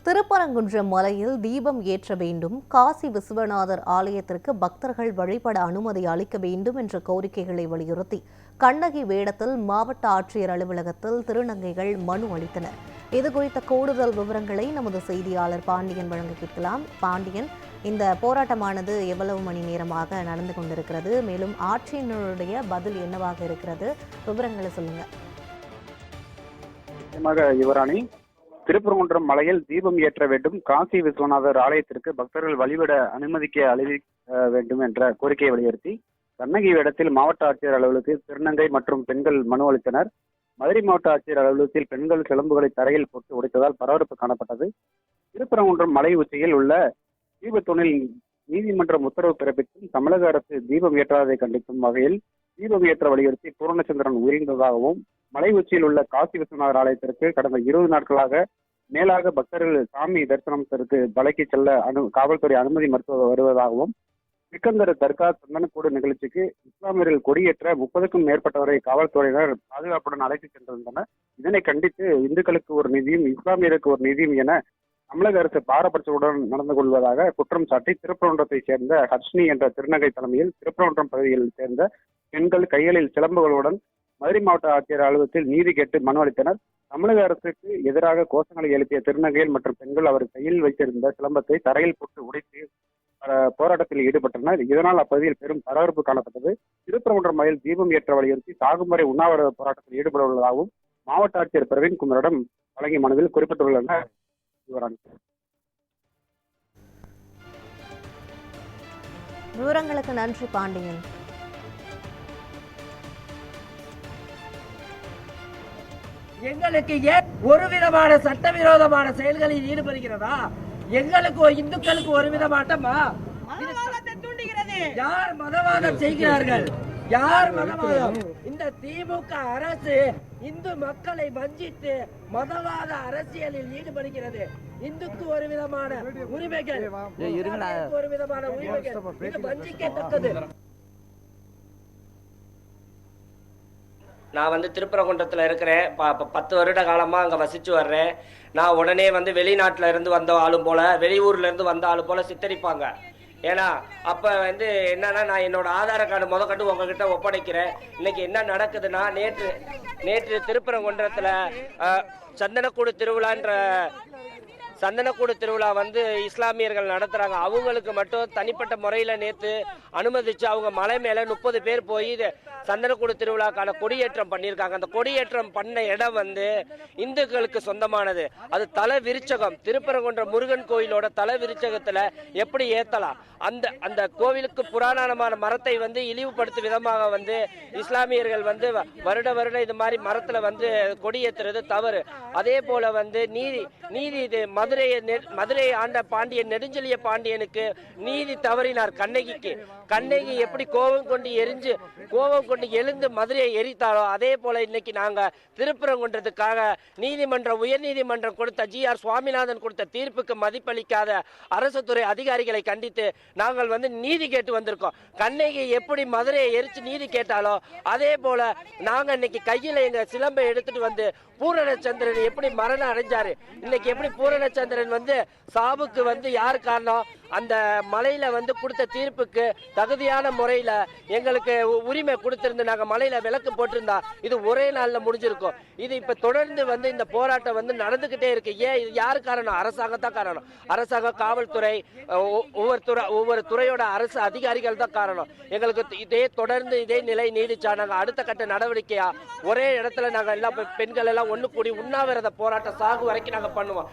திருப்பரங்குன்றம் மலையில் தீபம் ஏற்ற வேண்டும், காசி விஸ்வநாதர் ஆலயத்திற்கு பக்தர்கள் வழிபட அனுமதி அளிக்க வேண்டும் என்ற கோரிக்கைகளை வலியுறுத்தி கண்ணகி வேடத்தில் மாவட்ட ஆட்சியர் அலுவலகத்தில் திருநங்கைகள் மனு அளித்தனர். இதுகுறித்த கூடுதல் விவரங்களை நமது செய்தியாளர் பாண்டியன் வழங்க கேட்கலாம். பாண்டியன், இந்த போராட்டமானது எவ்வளவு மணி நேரமாக நடந்து கொண்டிருக்கிறது? மேலும் ஆட்சியினருடைய பதில் என்னவாக இருக்கிறது? விவரங்களை சொல்லுங்க. யுவராணி, திருப்பரங்குன்றம் மலையில் தீபம் ஏற்ற வேண்டும், காசி விஸ்வநாதர் ஆலயத்திற்கு பக்தர்கள் வழிபட அனுமதிக்க வேண்டும் என்ற கோரிக்கையை வலியுறுத்தி கண்ணகி வேடத்தில் மாவட்ட ஆட்சியர் அலுவலகத்தில் திருநங்கை மற்றும் பெண்கள் மனு அளித்தனர். மதுரை மாவட்ட ஆட்சியர் அலுவலகத்தில் பெண்கள் சிலம்புகளை தரையில் போட்டு உடைத்ததால் பரபரப்பு காணப்பட்டது. திருப்பரங்குன்றம் மலை உச்சியில் உள்ள தீபத்தூணில் நீதிமன்றம் உத்தரவு பிறப்பித்தும் தமிழக அரசு தீபம் ஏற்றாததை கண்டிக்கும் வகையில் தீபம் ஏற்ற வலியுறுத்தி பூரணச்சந்திரன் உயிர்ந்ததாகவும், மலை உச்சியில் உள்ள காசி விஸ்வநாதர் ஆலயத்திற்கு கடந்த 20 நாட்களாக மேலாக பக்தர்கள் சாமி தரிசனத்திற்கு தலைக்கு செல்ல காவல்துறை அனுமதி மறுத்து வருவதாகவும், சிக்கந்தர் தர்கா சந்தனக்கூடு நிகழ்ச்சிக்கு இஸ்லாமியர்கள் கொடியேற்ற 30க்கும் மேற்பட்டவரை காவல்துறையினர் பாதுகாப்புடன் அழைத்து சென்றிருந்தனர். இதனை கண்டித்து இந்துக்களுக்கு ஒரு நிதியும் இஸ்லாமியருக்கு ஒரு நிதியும் என தமிழக அரசு பாரபட்சத்துடன் நடந்து கொள்வதாக குற்றம் சாட்டி திருப்பரங்குன்றத்தை சேர்ந்த ஹர்ஷினி என்ற திருநங்கை தலைமையில் திருப்பரங்குன்றம் பகுதியில் சேர்ந்த பெண்கள் கைகளில் சிலம்புகளுடன் மதுரை மாவட்ட ஆட்சியர் அலுவலகத்தில் நீதி கேட்டு மனு அளித்தனர். தமிழக அரசுக்கு எதிராக கோஷங்களை எழுப்பிய திருநங்கைகள் மற்றும் பெண்கள் அவர் கையில் வைத்திருந்த சிலம்பத்தை தரையில் போட்டு உடைத்து போராட்டத்தில் ஈடுபட்டனர். இதனால் அப்பகுதியில் பெரும் பரபரப்பு காணப்பட்டது. திருப்பரங்குன்றம் மலையில் தீபம் ஏற்ற வலியுறுத்தி சாகும் வரை உண்ணாவிரத போராட்டத்தில் ஈடுபட உள்ளதாகவும் மாவட்ட ஆட்சியர் பிரவீன் குமரிடம் வழங்கிய மனுவில் குறிப்பிட்டுள்ளனர். விவரங்களுக்கு நன்றி பாண்டியன். எங்களுக்கு ஏன் ஒரு விதமான சட்டவிரோதமான செயல்களில் ஈடுபடுகிறதா? எங்களுக்கு இந்துக்களுக்கு ஒரு விதமாட்டமா? யார் மதவாதம் செய்கிறார்கள்? யார் மதவாதம்? இந்த திமுக அரசு இந்து மக்களை வஞ்சித்து மதவாத அரசியலில் ஈடுபடுகிறது. இந்துக்கு ஒரு விதமான உரிமைகள், ஒரு விதமான உரிமைகள், இது வஞ்சிக்கத்தக்கது. நான் திருப்பரங்குன்றத்தில் இருக்கிறேன். 10 வருட காலமாக அங்கே வசித்து வர்றேன். நான் உடனே வெளிநாட்டில் இருந்து வந்த ஆளும் போல், வெளியூரில் இருந்து வந்த ஆளும் போல் சித்தரிப்பாங்க. ஏன்னா அப்போ என்னன்னா, நான் என்னோட ஆதார கார்டு முதற்கண்டு உங்ககிட்ட ஒப்படைக்கிறேன். இன்னைக்கு என்ன நடக்குதுன்னா, நேற்று திருப்பரங்குன்றத்தில் சந்தனக்கூடு திருவிழா இஸ்லாமியர்கள் நடத்துறாங்க. அவங்களுக்கு மட்டும் தனிப்பட்ட முறையில் நேற்று அனுமதிச்சு அவங்க மலை மேலே 30 பேர் போய் சந்தனக்கூடு திருவிழாக்கான கொடியேற்றம் பண்ணியிருக்காங்க. அந்த கொடியேற்றம் பண்ண இடம் இந்துக்களுக்கு சொந்தமானது. அது தல விருச்சகம், திருப்பரங்குன்ற முருகன் கோயிலோட தல விருச்சகத்துல எப்படி ஏத்தலாம்? அந்த கோவிலுக்கு புராணமான மரத்தை இழிவுபடுத்தும் விதமாக இஸ்லாமியர்கள் வருட இது மாதிரி மரத்துல கொடியேற்றுறது தவறு. அதே போல நீதி இது மதுரையை ஆண்ட பாண்டியன் நெடுஞ்செழிய பாண்டியனுக்கு நீதி தவறினார். கண்ணகி எப்படி கோபம் கொண்டு எழுந்து மதுரையை எரித்தாலோ, அதே போல இன்னைக்கு நாங்க திருப்பரங்குன்றத்துக்காக உயர் நீதிமன்றம் கொடுத்த GR சுவாமிநாதன் கொடுத்த தீர்ப்புக்கு மதிப்பளிக்காத அரசு துறை அதிகாரிகளை கண்டித்து நாங்கள் நீதி கேட்டு வந்திருக்கோம். கண்ணகி எப்படி மதுரையை எரிச்சு நீதி கேட்டாலோ, அதே போல நாங்க இன்னைக்கு கையில எங்க சிலம்பை எடுத்துட்டு பூரணச்சந்திரன் எப்படி மரணம் அடைஞ்சாரு, இன்னைக்கு எப்படி பூரணச்சந்திரன் சாவுக்கு யார் காரணம்? அந்த மலையில கொடுத்த தீர்ப்புக்கு தகுதியான முறையில எங்களுக்கு உரிமை கொடுத்திருந்து நாங்க மலையில விளக்கு போட்டிருந்தா இது ஒரே நாள்ல முடிஞ்சிருக்கும். இது இப்ப தொடர்ந்து இந்த போராட்டம் நடந்துகிட்டே இருக்கு. ஏன் இது யாரு காரணம்? அரசாங்கத்தான் காரணம். அரசாங்கம், காவல்துறை, ஒவ்வொரு துறையோட அரசு அதிகாரிகள் தான் காரணம். எங்களுக்கு தொடர்ந்து இதே நிலை நீடிச்சா நாங்க அடுத்த கட்ட நடவடிக்கையா ஒரே இடத்துல நாங்க எல்லாம் பெண்கள் எல்லாம் ஒண்ணு கூடி உண்ணாவிரத போராட்டம் சாகு வரைக்கும் நாங்க பண்ணுவோம்.